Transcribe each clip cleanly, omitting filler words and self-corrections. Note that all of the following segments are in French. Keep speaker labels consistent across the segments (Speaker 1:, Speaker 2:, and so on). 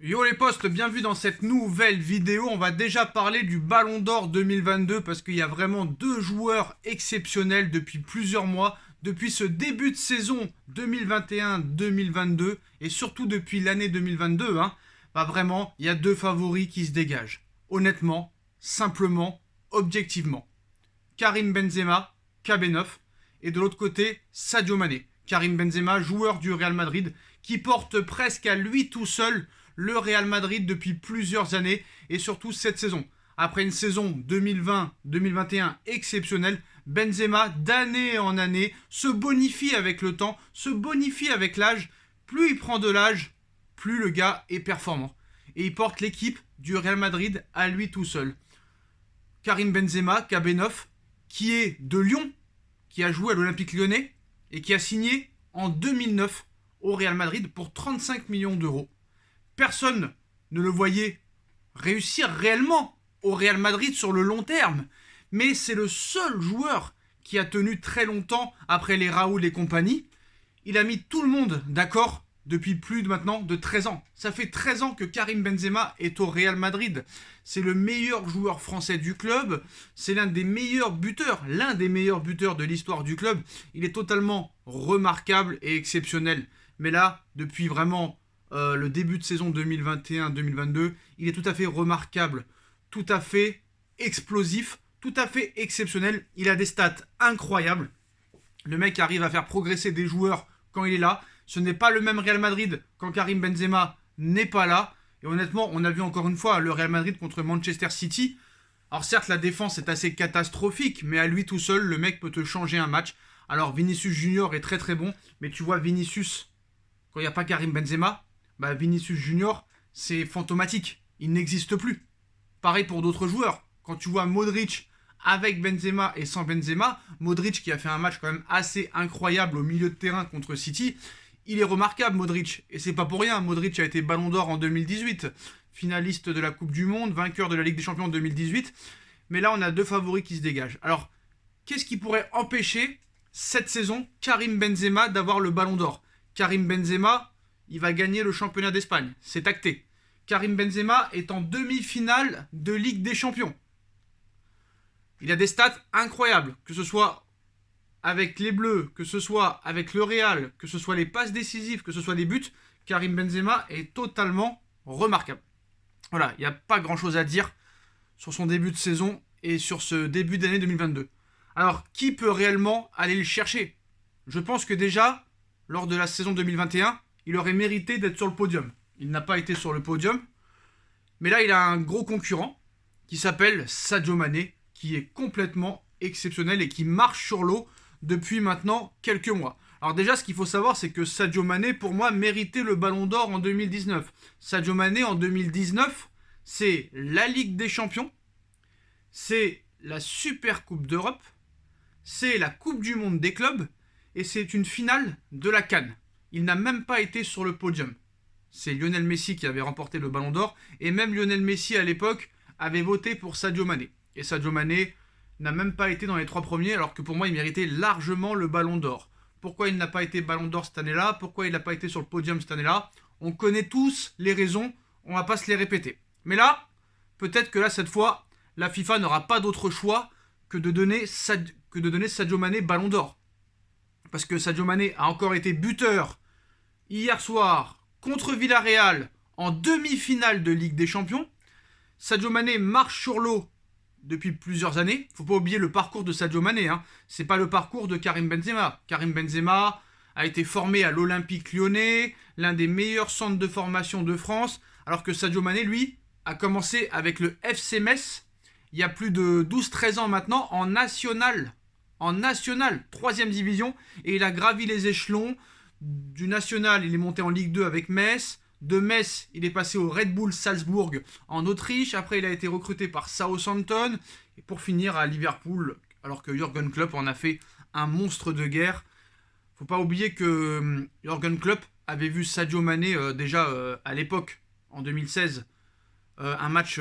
Speaker 1: Yo les potes, bienvenue dans cette nouvelle vidéo. On va déjà parler du Ballon d'Or 2022 parce qu'il y a vraiment deux joueurs exceptionnels depuis plusieurs mois, depuis ce début de saison 2021-2022 et surtout depuis l'année 2022. Vraiment, il y a deux favoris qui se dégagent. Honnêtement, simplement, objectivement. Karim Benzema, KB9, et de l'autre côté, Sadio Mané. Karim Benzema, joueur du Real Madrid, qui porte presque à lui tout seul le Real Madrid depuis plusieurs années et surtout cette saison. Après une saison 2020-2021 exceptionnelle, Benzema d'année en année se bonifie avec le temps, se bonifie avec l'âge. Plus il prend de l'âge, plus le gars est performant. Et il porte l'équipe du Real Madrid à lui tout seul. Karim Benzema, KB9, qui est de Lyon, qui a joué à l'Olympique Lyonnais et qui a signé en 2009 au Real Madrid pour 35 millions d'euros. Personne ne le voyait réussir réellement au Real Madrid sur le long terme. Mais c'est le seul joueur qui a tenu très longtemps après les Raoul et compagnie. Il a mis tout le monde d'accord depuis plus de maintenant de 13 ans. Ça fait 13 ans que Karim Benzema est au Real Madrid. C'est le meilleur joueur français du club. C'est l'un des meilleurs buteurs de l'histoire du club. Il est totalement remarquable et exceptionnel. Mais là, depuis vraiment le début de saison 2021-2022, il est tout à fait remarquable, tout à fait explosif, tout à fait exceptionnel. Il a des stats incroyables. Le mec arrive à faire progresser des joueurs quand il est là. Ce n'est pas le même Real Madrid quand Karim Benzema n'est pas là. Et honnêtement, on a vu encore une fois le Real Madrid contre Manchester City. Alors certes, la défense est assez catastrophique, mais à lui tout seul, le mec peut te changer un match. Alors Vinicius Junior est très très bon, mais tu vois Vinicius, quand il n'y a pas Karim Benzema, Vinicius Junior, c'est fantomatique. Il n'existe plus. Pareil pour d'autres joueurs. Quand tu vois Modric avec Benzema et sans Benzema, Modric qui a fait un match quand même assez incroyable au milieu de terrain contre City, il est remarquable Modric. Et c'est pas pour rien, Modric a été Ballon d'Or en 2018, finaliste de la Coupe du Monde, vainqueur de la Ligue des Champions en 2018. Mais là, on a deux favoris qui se dégagent. Alors, qu'est-ce qui pourrait empêcher cette saison Karim Benzema d'avoir le Ballon d'Or? Karim Benzema, il va gagner le championnat d'Espagne, c'est acté. Karim Benzema est en demi-finale de Ligue des Champions. Il a des stats incroyables, que ce soit avec les Bleus, que ce soit avec le Real, que ce soit les passes décisives, que ce soit les buts. Karim Benzema est totalement remarquable. Voilà, il n'y a pas grand-chose à dire sur son début de saison et sur ce début d'année 2022. Alors, qui peut réellement aller le chercher? Je pense que déjà, lors de la saison 2021, il aurait mérité d'être sur le podium. Il n'a pas été sur le podium, mais là, il a un gros concurrent qui s'appelle Sadio Mané, qui est complètement exceptionnel et qui marche sur l'eau depuis maintenant quelques mois. Alors déjà, ce qu'il faut savoir, c'est que Sadio Mané, pour moi, méritait le Ballon d'Or en 2019. Sadio Mané, en 2019, c'est la Ligue des Champions, c'est la Super Coupe d'Europe, c'est la Coupe du Monde des clubs, et c'est une finale de la CAN. Il n'a même pas été sur le podium. C'est Lionel Messi qui avait remporté le Ballon d'Or, et même Lionel Messi, à l'époque, avait voté pour Sadio Mané. Et Sadio Mané n'a même pas été dans les trois premiers, alors que pour moi, il méritait largement le Ballon d'Or. Pourquoi il n'a pas été Ballon d'Or cette année-là? Pourquoi il n'a pas été sur le podium cette année-là? On connaît tous les raisons, on va pas se les répéter. Mais là, peut-être que là, cette fois, la FIFA n'aura pas d'autre choix que de donner Sadio Mané Ballon d'Or. Parce que Sadio Mané a encore été buteur hier soir contre Villarreal en demi-finale de Ligue des Champions. Sadio Mané marche sur l'eau depuis plusieurs années. Faut pas oublier le parcours de Sadio Mané. C'est pas le parcours de Karim Benzema. Karim Benzema a été formé à l'Olympique Lyonnais, l'un des meilleurs centres de formation de France, alors que Sadio Mané, lui, a commencé avec le FC Metz il y a plus de 12-13 ans maintenant en national. En national, 3ème division, et il a gravi les échelons. Du national, il est monté en Ligue 2 avec Metz. De Metz, il est passé au Red Bull Salzbourg en Autriche. Après, il a été recruté par Southampton. Et pour finir à Liverpool, alors que Jürgen Klopp en a fait un monstre de guerre. Faut pas oublier que Jürgen Klopp avait vu Sadio Mané déjà à l'époque, en 2016, un match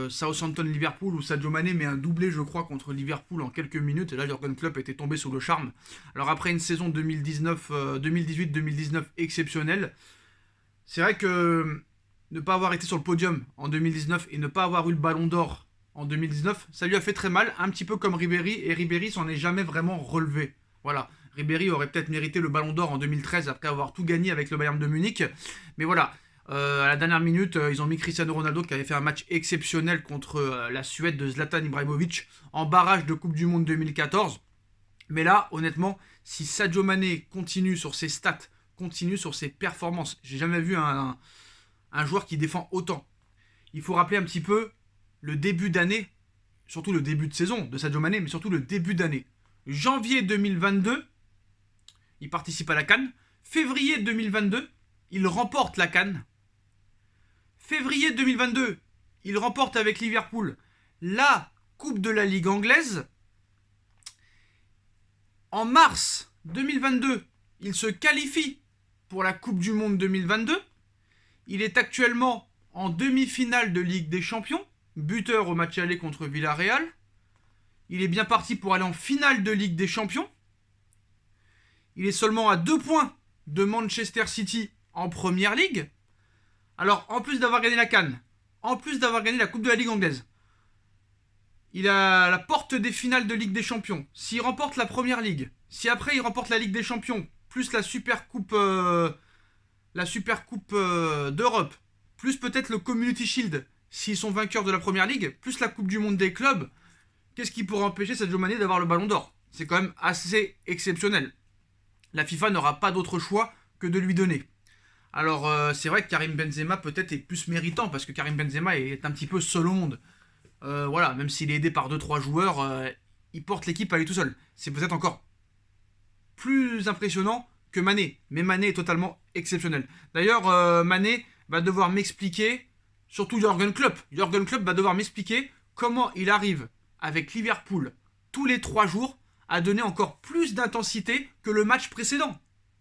Speaker 1: Southampton-Liverpool où Sadio Mané met un doublé, je crois, contre Liverpool en quelques minutes. Et là, Jürgen Klopp était tombé sous le charme. Alors après une saison 2018-2019 exceptionnelle, c'est vrai que ne pas avoir été sur le podium en 2019 et ne pas avoir eu le ballon d'or en 2019, ça lui a fait très mal, un petit peu comme Ribéry, et Ribéry s'en est jamais vraiment relevé. Voilà, Ribéry aurait peut-être mérité le ballon d'or en 2013 après avoir tout gagné avec le Bayern de Munich, mais voilà, à la dernière minute, ils ont mis Cristiano Ronaldo qui avait fait un match exceptionnel contre la Suède de Zlatan Ibrahimovic en barrage de Coupe du Monde 2014. Mais là, honnêtement, si Sadio Mané continue sur ses stats, continue sur ses performances, j'ai jamais vu un joueur qui défend autant. Il faut rappeler un petit peu le début d'année, surtout le début de saison de Sadio Mané, mais surtout le début d'année. Janvier 2022, il participe à la CAN. Février 2022, il remporte la CAN. Février 2022, il remporte avec Liverpool la Coupe de la Ligue anglaise. En mars 2022, il se qualifie pour la Coupe du Monde 2022. Il est actuellement en demi-finale de Ligue des Champions, buteur au match aller contre Villarreal. Il est bien parti pour aller en finale de Ligue des Champions. Il est seulement à 2 points de Manchester City en Première Ligue. Alors, en plus d'avoir gagné la CAN, en plus d'avoir gagné la Coupe de la Ligue anglaise, il a la porte des finales de Ligue des Champions. S'il remporte la Première Ligue, si après il remporte la Ligue des Champions, plus la Super Coupe, d'Europe, plus peut-être le Community Shield, s'ils sont vainqueurs de la Première Ligue, plus la Coupe du Monde des clubs, qu'est-ce qui pourrait empêcher Sadio Mané d'avoir le Ballon d'Or? C'est quand même assez exceptionnel. La FIFA n'aura pas d'autre choix que de lui donner. Alors c'est vrai que Karim Benzema peut-être est plus méritant parce que Karim Benzema est un petit peu seul au monde. Voilà, même s'il est aidé par 2-3 joueurs, il porte l'équipe à lui tout seul. C'est peut-être encore plus impressionnant que Mané. Mais Mané est totalement exceptionnel. D'ailleurs, Mané va devoir m'expliquer, surtout Jürgen Klopp. Jürgen Klopp va devoir m'expliquer comment il arrive avec Liverpool tous les 3 jours à donner encore plus d'intensité que le match précédent.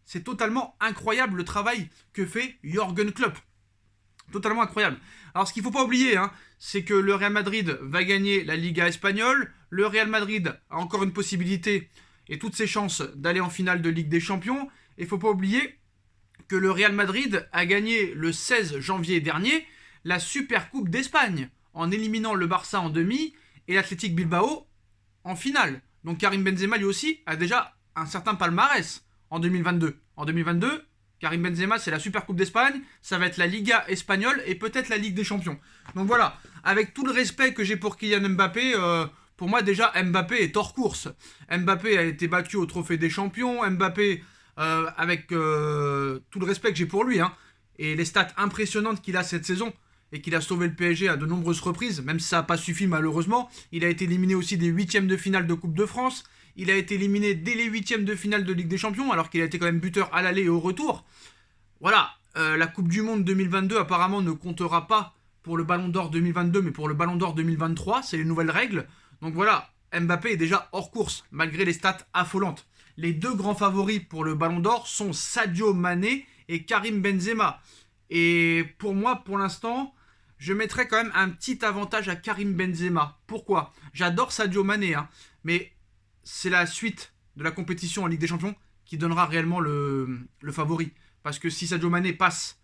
Speaker 1: C'est totalement incroyable le travail que fait Jürgen Klopp. Totalement incroyable. Alors ce qu'il ne faut pas oublier, c'est que le Real Madrid va gagner la Liga espagnole. Le Real Madrid a encore une possibilité et toutes ses chances d'aller en finale de Ligue des Champions. Et il ne faut pas oublier que le Real Madrid a gagné le 16 janvier dernier la Super Coupe d'Espagne en éliminant le Barça en demi et l'Athletic Bilbao en finale. Donc Karim Benzema lui aussi a déjà un certain palmarès en 2022. En 2022, Karim Benzema, c'est la Super Coupe d'Espagne, ça va être la Liga espagnole et peut-être la Ligue des Champions. Donc voilà, avec tout le respect que j'ai pour Kylian Mbappé, pour moi déjà Mbappé est hors course. Mbappé a été battu au Trophée des Champions, Mbappé, avec tout le respect que j'ai pour lui, et les stats impressionnantes qu'il a cette saison, et qu'il a sauvé le PSG à de nombreuses reprises, même si ça n'a pas suffi malheureusement. Il a été éliminé aussi des 8e de finale de Coupe de France. Il a été éliminé dès les 8e de finale de Ligue des Champions, alors qu'il a été quand même buteur à l'aller et au retour. Voilà, la Coupe du Monde 2022 apparemment ne comptera pas pour le Ballon d'Or 2022, mais pour le Ballon d'Or 2023, c'est les nouvelles règles. Donc voilà, Mbappé est déjà hors course, malgré les stats affolantes. Les 2 grands favoris pour le Ballon d'Or sont Sadio Mané et Karim Benzema. Et pour moi, pour l'instant, je mettrais quand même un petit avantage à Karim Benzema. Pourquoi? J'adore Sadio Mané, mais c'est la suite de la compétition en Ligue des Champions qui donnera réellement le favori. Parce que si Sadio Mané passe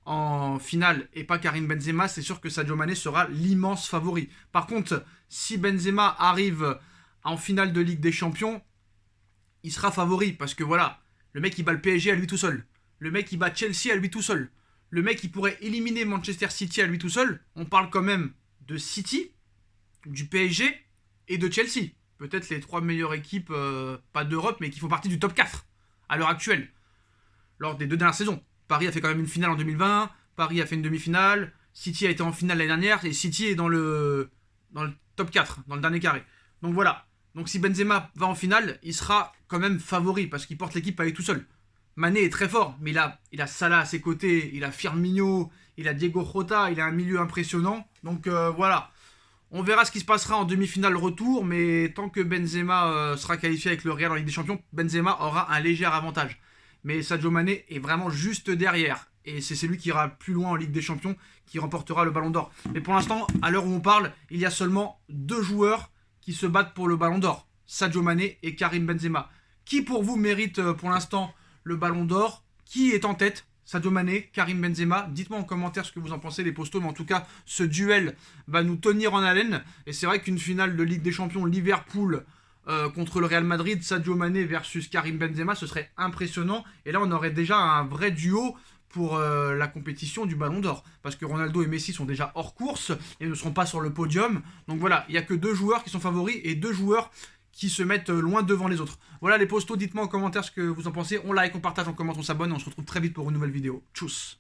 Speaker 1: en finale et pas Karim Benzema, c'est sûr que Sadio Mané sera l'immense favori. Par contre, si Benzema arrive en finale de Ligue des Champions, il sera favori. Parce que voilà, le mec il bat le PSG à lui tout seul. Le mec il bat Chelsea à lui tout seul. Le mec il pourrait éliminer Manchester City à lui tout seul. On parle quand même de City, du PSG et de Chelsea. Peut-être les 3 meilleures équipes, pas d'Europe, mais qui font partie du top 4 à l'heure actuelle. Lors des 2 dernières saisons. Paris a fait quand même une finale en 2020, Paris a fait une demi-finale, City a été en finale l'année dernière, et City est dans le top 4, dans le dernier carré. Donc voilà. Donc si Benzema va en finale, il sera quand même favori, parce qu'il porte l'équipe à lui tout seul. Mané est très fort, mais il a Salah à ses côtés, il a Firmino, il a Diego Jota, il a un milieu impressionnant. Donc voilà. On verra ce qui se passera en demi-finale retour, mais tant que Benzema sera qualifié avec le Real en Ligue des Champions, Benzema aura un léger avantage. Mais Sadio Mané est vraiment juste derrière. Et c'est celui qui ira plus loin en Ligue des Champions qui remportera le Ballon d'Or. Mais pour l'instant, à l'heure où on parle, il y a seulement 2 joueurs qui se battent pour le Ballon d'Or. Sadio Mané et Karim Benzema. Qui pour vous mérite pour l'instant le Ballon d'Or? Qui est en tête? Sadio Mané, Karim Benzema. Dites-moi en commentaire ce que vous en pensez, les postos. Mais en tout cas, ce duel va nous tenir en haleine. Et c'est vrai qu'une finale de Ligue des Champions, Liverpool contre le Real Madrid, Sadio Mané versus Karim Benzema, ce serait impressionnant. Et là, on aurait déjà un vrai duo pour la compétition du Ballon d'Or. Parce que Ronaldo et Messi sont déjà hors course et ne seront pas sur le podium. Donc voilà, il n'y a que 2 joueurs qui sont favoris et 2 joueurs qui se mettent loin devant les autres. Voilà les postos, dites-moi en commentaire ce que vous en pensez. On like, on partage, on commente, on s'abonne et on se retrouve très vite pour une nouvelle vidéo. Tchuss.